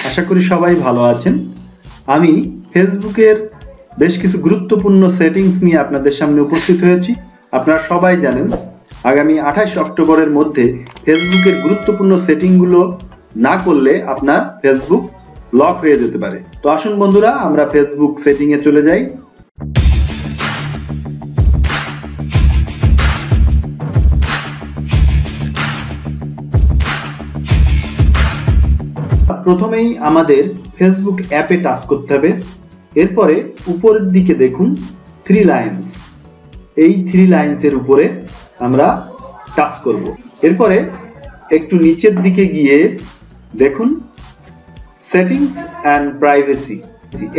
আশা করি সবাই ভালো আছেন। আমি ফেসবুকের বেশ কিছু গুরুত্বপূর্ণ সেটিংস নিয়ে আপনাদের সামনে উপস্থিত হয়েছি। আপনারা সবাই জানেন আগামী 28 অক্টোবরের মধ্যে ফেসবুকের গুরুত্বপূর্ণ সেটিংগুলো না করলে আপনার ফেসবুক লক হয়ে যেতে পারে। তো আসুন বন্ধুরা, আমরা ফেসবুক সেটিংয়ে চলে যাই। প্রথমেই আমাদের ফেসবুক অ্যাপে টাচ করতে হবে। এরপরে উপরের দিকে দেখুন 3 লাইনস, এই 3 লাইনসের উপরে আমরা টাচ করব। এরপরে একটু নিচের দিকে গিয়ে দেখুন সেটিংস অ্যান্ড প্রাইভেসি,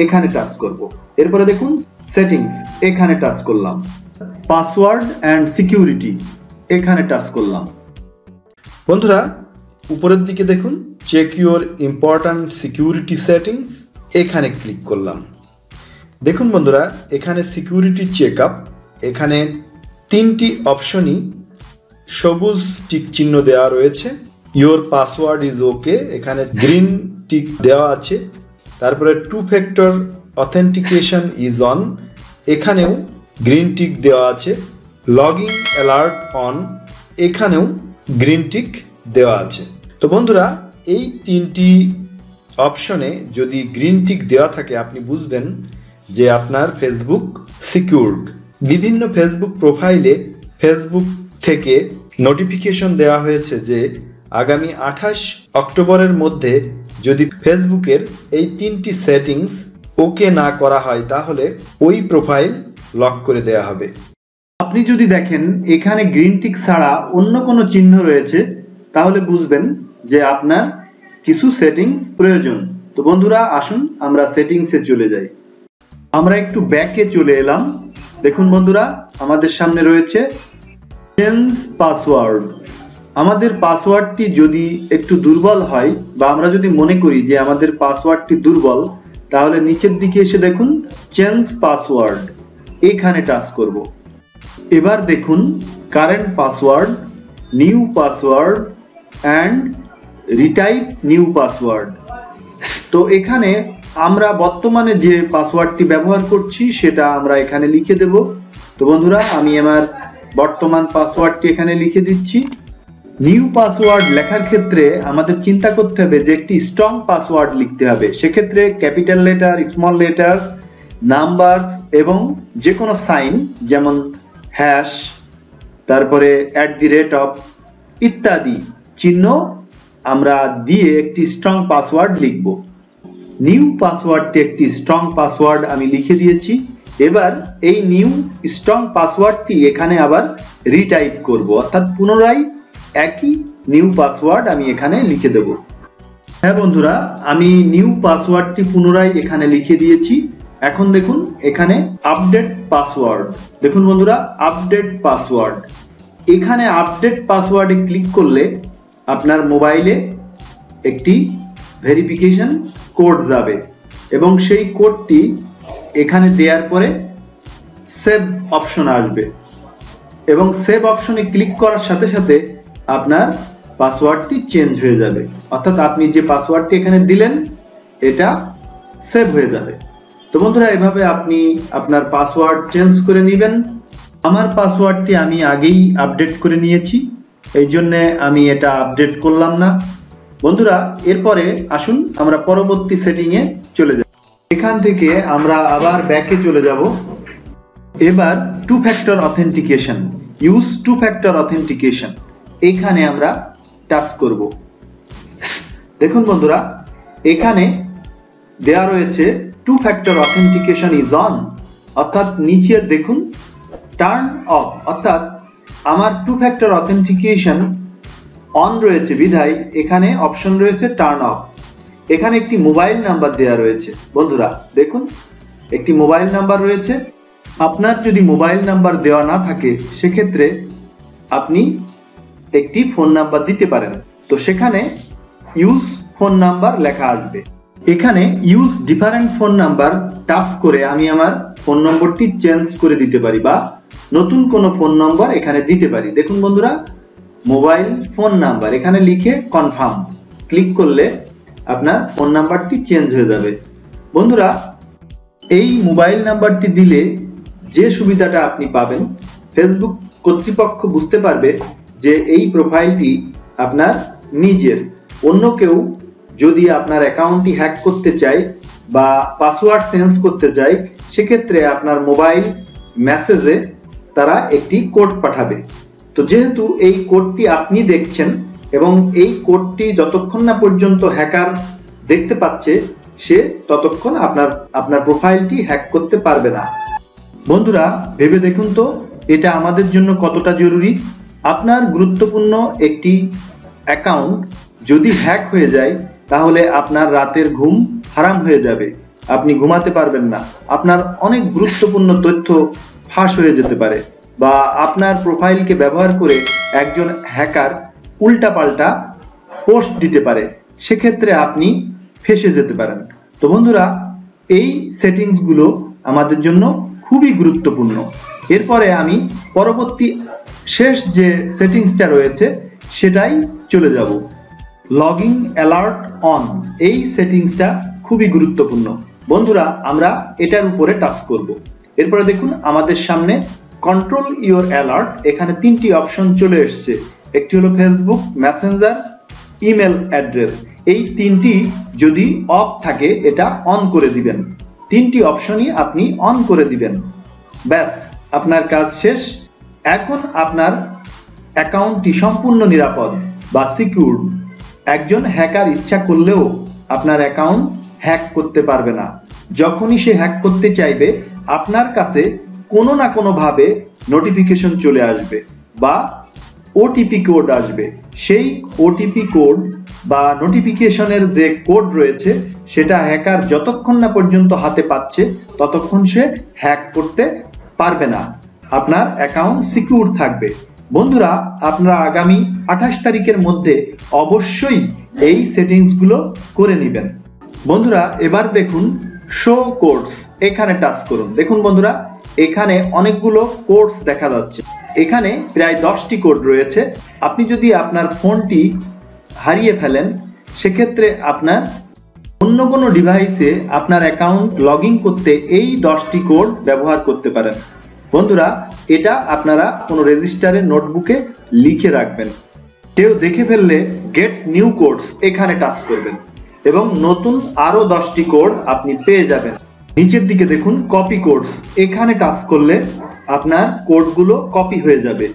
এখানে টাচ করব। এরপরে দেখুন সেটিংস, এখানে টাচ করলাম। পাসওয়ার্ড অ্যান্ড সিকিউরিটি, এখানে টাচ করলাম। বন্ধুরা উপরের দিকে দেখুন check your important security settings, এখানে ক্লিক করলাম। দেখুন বন্ধুরা, এখানে সিকিউরিটি চেক আপ, এখানে 3টি অপশনই সবুজ টিক চিহ্ন দেওয়া রয়েছে। ইউর পাসওয়ার্ড ইজ ওকে, এখানে গ্রিন টিক দেওয়া আছে। তারপরে 2 ফ্যাক্টর অথেন্টিকেশন ইজ অন, এখানেও গ্রিন টিক দেওয়া আছে। লগইন অ্যালার্ট অন, এখানেও গ্রিন টিক দেওয়া আছে। তো বন্ধুরা, এই 3টি অপশনে যদি গ্রিন টিক দেওয়া থাকে আপনি বুঝবেন যে আপনার ফেসবুক সিকিউরড। বিভিন্ন ফেসবুক প্রোফাইলে ফেসবুক থেকে নোটিফিকেশন দেওয়া হয়েছে যে আগামী 28 অক্টোবরের মধ্যে যদি ফেসবুকের এই 3টি সেটিংস ওকে না করা হয় তাহলে ওই প্রোফাইল লক করে দেওয়া হবে। আপনি যদি দেখেন এখানে গ্রিন টিক ছাড়া অন্য কোনো চিহ্ন রয়েছে তাহলে বুঝবেন যে আপনার কিছু সেটিংস প্রয়োজন। তো বন্ধুরা আসুন আমরা সেটিংসে চলে যাই। আমরা একটু ব্যাকে চলে এলাম। দেখুন বন্ধুরা, আমাদের সামনে রয়েছে চেঞ্জ পাসওয়ার্ড। আমাদের পাসওয়ার্ডটি যদি একটু দুর্বল হয় বা আমরা যদি মনে করি যে আমাদের পাসওয়ার্ডটি দুর্বল, তাহলে নিচের দিকে এসে দেখুন চেঞ্জ পাসওয়ার্ড, এখানে টাচ করব। এবার দেখুন current password, new password and retype new password. তো এখানে আমরা বর্তমানে যে পাসওয়ার্ডটি ব্যবহার করছি সেটা আমরা এখানে লিখে দেব। তো বন্ধুরা, আমি আমার বর্তমান পাসওয়ার্ডটি এখানে লিখে দিচ্ছি। নিউ পাসওয়ার্ড লেখার ক্ষেত্রে আমাদের চিন্তা করতে হবে যে একটি স্ট্রং পাসওয়ার্ড লিখতে হবে। সেক্ষেত্রে capital letter, small letter, numbers এবং যে কোনো সাইন যেমন হ্যাশ, তারপরে @ ইত্যাদি চিহ্ন আমরা দিয়ে একটি স্ট্রং পাসওয়ার্ড লিখব। নিউ পাসওয়ার্ডটি একটি স্ট্রং পাসওয়ার্ড আমি লিখে দিয়েছি। এবার এই নিউ স্ট্রং পাসওয়ার্ডটি এখানে আবার রিটাইপ করব, অর্থাৎ পুনরায় একই নিউ পাসওয়ার্ড আমি এখানে লিখে দেব। হ্যাঁ বন্ধুরা, আমি নিউ পাসওয়ার্ডটি পুনরায় এখানে লিখে দিয়েছি। এখন দেখুন এখানে আপডেট পাসওয়ার্ড। দেখুন বন্ধুরা, আপডেট পাসওয়ার্ড, এখানে আপডেট পাসওয়ার্ডে ক্লিক করলে আপনার মোবাইলে একটি ভেরিফিকেশন কোড যাবে এবং সেই কোডটি এখানে দেওয়ার পরে সেভ অপশন আসবে এবং সেভ অপশনে ক্লিক করার সাথে সাথে আপনার পাসওয়ার্ডটি চেঞ্জ হয়ে যাবে, অর্থাৎ আপনি যে পাসওয়ার্ডটি এখানে দিলেন এটা সেভ হয়ে যাবে। তো বন্ধুরা, এভাবে আপনি আপনার পাসওয়ার্ড চেঞ্জ করে নেবেন। আমার পাসওয়ার্ডটি আমি আগেই আপডেট করে নিয়েছি, এই জন্য আমি এটা আপডেট করলাম না। বন্ধুরা, এরপরে আসুন আমরা পরবর্তী সেটিংয়ে চলে যাই। এখান থেকে আমরা আবার ব্যাকে চলে যাব। এবার 2 factor authentication, use 2 factor authentication, এখানে আমরা টাচ করব। দেখুন বন্ধুরা, এখানে দেয়া রয়েছে 2 ফ্যাক্টর অথেন্টিকেশন ইজ অন, অর্থাৎ নিচে দেখুন টার্ন অফ, অর্থাৎ আমার 2 ফ্যাক্টর অথেন্টিকেশন অন রয়েছে বিধায় এখানে অপশন রয়েছে টার্ন অফ। এখানে একটি মোবাইল নাম্বার দেওয়া রয়েছে। বন্ধুরা দেখুন, একটি মোবাইল নাম্বার রয়েছে। আপনার যদি মোবাইল নাম্বার দেওয়া না থাকে সেক্ষেত্রে আপনি একটি ফোন নাম্বার দিতে পারেন। তো সেখানে ইউজ ফোন নাম্বার লেখা আসবে। এখানে use different phone number touch করে আমি আমার ফোন নম্বরটি চেঞ্জ করে দিতে পারি বা নতুন কোনো ফোন নম্বর এখানে দিতে পারি। দেখুন বন্ধুরা, মোবাইল ফোন নাম্বার এখানে লিখে কনফার্ম ক্লিক করলে আপনার ফোন নাম্বারটি চেঞ্জ হয়ে যাবে। বন্ধুরা, এই মোবাইল নাম্বারটি দিলে যে সুবিধাটা আপনি পাবেন, ফেসবুক কর্তৃপক্ষ বুঝতে পারবে যে এই প্রোফাইলটি আপনার নিজের। অন্য কেউ যদি আপনার অ্যাকাউন্টটি হ্যাক করতে চায় বা পাসওয়ার্ড চেঞ্জ করতে চায়, সেক্ষেত্রে আপনার মোবাইল মেসেজে তারা একটি কোড পাঠাবে। তো যেহেতু এই কোডটি আপনি দেখছেন এবং এই কোডটি যতক্ষণ না পর্যন্ত হ্যাকার দেখতে পাচ্ছে, সে ততক্ষণ আপনার প্রোফাইলটি হ্যাক করতে পারবে না। বন্ধুরা, ভেবে দেখুন তো এটা আমাদের জন্য কতটা জরুরি। আপনার গুরুত্বপূর্ণ একটি অ্যাকাউন্ট যদি হ্যাক হয়ে যায়, তাহলে আপনার রাতের ঘুম হারাম হয়ে যাবে, আপনি ঘুমাতে পারবেন না, আপনার অনেক গুরুত্বপূর্ণ তথ্য ফাঁস হয়ে যেতে পারে, বা আপনার প্রোফাইলকে ব্যবহার করে একজন হ্যাকার উল্টাপাল্টা পোস্ট দিতে পারে, সেক্ষেত্রে আপনি ফেঁসে যেতে পারেন। তো বন্ধুরা, এই সেটিংসগুলো আমাদের জন্য খুবই গুরুত্বপূর্ণ। এরপরে আমি পরবর্তী শেষ যে সেটিংসটা রয়েছে সেটাই চলে যাব। লগইন অ্যালার্ট অন, এই সেটিংসটা খুবই গুরুত্বপূর্ণ। বন্ধুরা, আমরা এটার উপরে টাচ করব। এরপরে দেখুন আমাদের সামনে কন্ট্রোল ইওর অ্যালার্ট, এখানে তিনটি অপশন চলে এসছে। একটি হলো ফেসবুক, মেসেঞ্জার, ইমেল অ্যাড্রেস। এই তিনটি যদি অফ থাকে এটা অন করে দিবেন। তিনটি অপশনই আপনি অন করে দিবেন, ব্যাস আপনার কাজ শেষ। এখন আপনার অ্যাকাউন্টটি সম্পূর্ণ নিরাপদ বা সিকিউর। একজন হ্যাকার ইচ্ছা করলেও আপনার অ্যাকাউন্ট হ্যাক করতে পারবে না। যখনই সে হ্যাক করতে চাইবে, আপনার কাছে কোনো না কোনো ভাবে নোটিফিকেশন চলে আসবে বা ওটিপি কোড আসবে। সেই ওটিপি কোড বা নোটিফিকেশনের যে কোড রয়েছে, সেটা হ্যাকার যতক্ষণ না পর্যন্ত হাতে পাচ্ছে ততক্ষণ সে হ্যাক করতে পারবে না। আপনার অ্যাকাউন্ট সিকিউর থাকবে। বন্ধুরা, আপনারা আগামী 28 তারিখের মধ্যে অবশ্যই এই সেটিংসগুলো করে নেবেন। বন্ধুরা, এবার দেখুন শো কোডস, এখানে টাচ করুন। দেখুন বন্ধুরা, এখানে অনেকগুলো কোডস দেখা যাচ্ছে। এখানে প্রায় 10টি কোড রয়েছে। আপনি যদি আপনার ফোনটি হারিয়ে ফেলেন, সেক্ষেত্রে আপনার অন্য কোনো ডিভাইসে আপনার অ্যাকাউন্ট লগ ইন করতে এই 10টি কোড ব্যবহার করতে পারেন। বন্ধুরা, এটা আপনারা কোনো রেজিস্টারে নোটবুকে লিখে রাখবেন। কেউ দেখে ফেললে গেট নিউ কোডস, এখানে টাচ করবেন এবং নতুন আরো 10টি কোড আপনি পেয়ে যাবেন। নিচের দিকে দেখুন কপি কোডস, এখানে টাচ করলে আপনার কোডগুলো কপি হয়ে যাবে।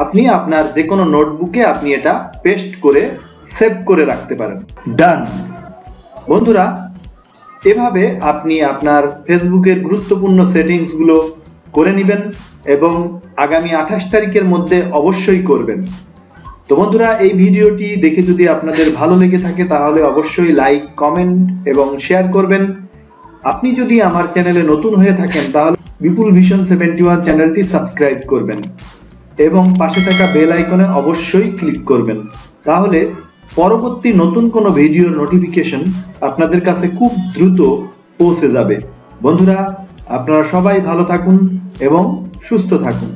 আপনি আপনার যে কোনো নোটবুকে আপনি এটা পেস্ট করে সেভ করে রাখতে পারেন। ডান। বন্ধুরা, এভাবে আপনি আপনার ফেসবুকের গুরুত্বপূর্ণ সেটিংসগুলো করে নেবেন এবং আগামী 28 তারিখের মধ্যে অবশ্যই করবেন। তো বন্ধুরা, এই ভিডিওটি দেখে যদি আপনাদের ভালো লেগে থাকে তাহলে অবশ্যই লাইক, কমেন্ট এবং শেয়ার করবেন। আপনি যদি আমার চ্যানেলে নতুন হয়ে থাকেন তাহলে বিপুল ভিশন 71 চ্যানেলটি সাবস্ক্রাইব করবেন এবং পাশে থাকা বেল আইকনে অবশ্যই ক্লিক করবেন। তাহলে পরবর্তী নতুন কোনো ভিডিওর নোটিফিকেশন আপনাদের কাছে খুব দ্রুত পৌঁছে যাবে। বন্ধুরা, আপনারা সবাই ভালো থাকুন এবং সুস্থ থাকুন।